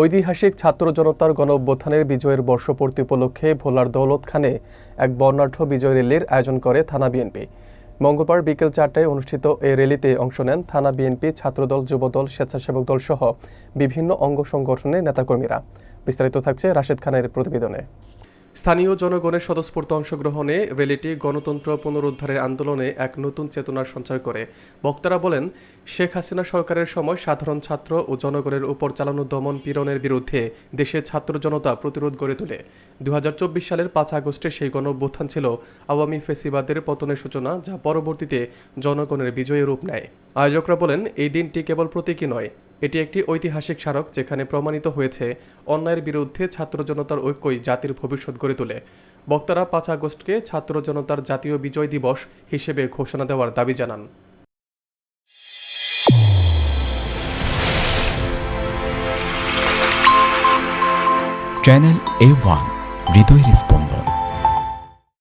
ঐতিহাসিক ছাত্র জনতার গণঅভ্যুত্থানের বিজয়ের বর্ষপূর্তি উপলক্ষে ভোলার দৌলতখানে এক বর্ণাঢ্য বিজয় র্যালির আয়োজন করে থানা বিএনপি। মঙ্গলবার বিকেল 4টায় অনুষ্ঠিত এই র্যালিতে অংশ নেন থানা বিএনপি, ছাত্রদল, যুবদল, স্বেচ্ছাসেবক দল সহ বিভিন্ন অঙ্গ সংগঠনের নেতাকর্মীরা। বিস্তারিত থাকছে রাশেদ খানের প্রতিবেদনে। স্থানীয় জনগণের স্বতঃস্ফূর্ত অংশগ্রহণে র্যালিটি গণতন্ত্র পুনরুদ্ধারের আন্দোলনে এক নতুন চেতনার সঞ্চার করে। বক্তারা বলেন, শেখ হাসিনা সরকারের সময় সাধারণ ছাত্র ও জনগণের উপর চালানো দমন পীড়নের বিরুদ্ধে দেশের ছাত্র জনতা প্রতিরোধ গড়ে তোলে। 2024 সালের 5 আগস্টে সেই গণঅভ্যুত্থান ছিল আওয়ামী ফ্যাসিবাদের পতনের সূচনা, যা পরবর্তীতে জনগণের বিজয়ের রূপ নেয়। আয়োজকরা বলেন, এই দিনটি কেবল প্রতীকী নয়, এটি একটি ঐতিহাসিক স্মারক, যেখানে প্রমাণিত হয়েছে অন্যায়ের বিরুদ্ধে ছাত্র জনতার ঐক্যই জাতির ভবিষ্যৎ গড়ে তোলে। বক্তারা 5 আগস্টকে ছাত্র জনতার জাতীয় বিজয় দিবস হিসেবে ঘোষণা দেওয়ার দাবি জানান। চ্যানেল A1 হৃদয়ের স্পন্দন।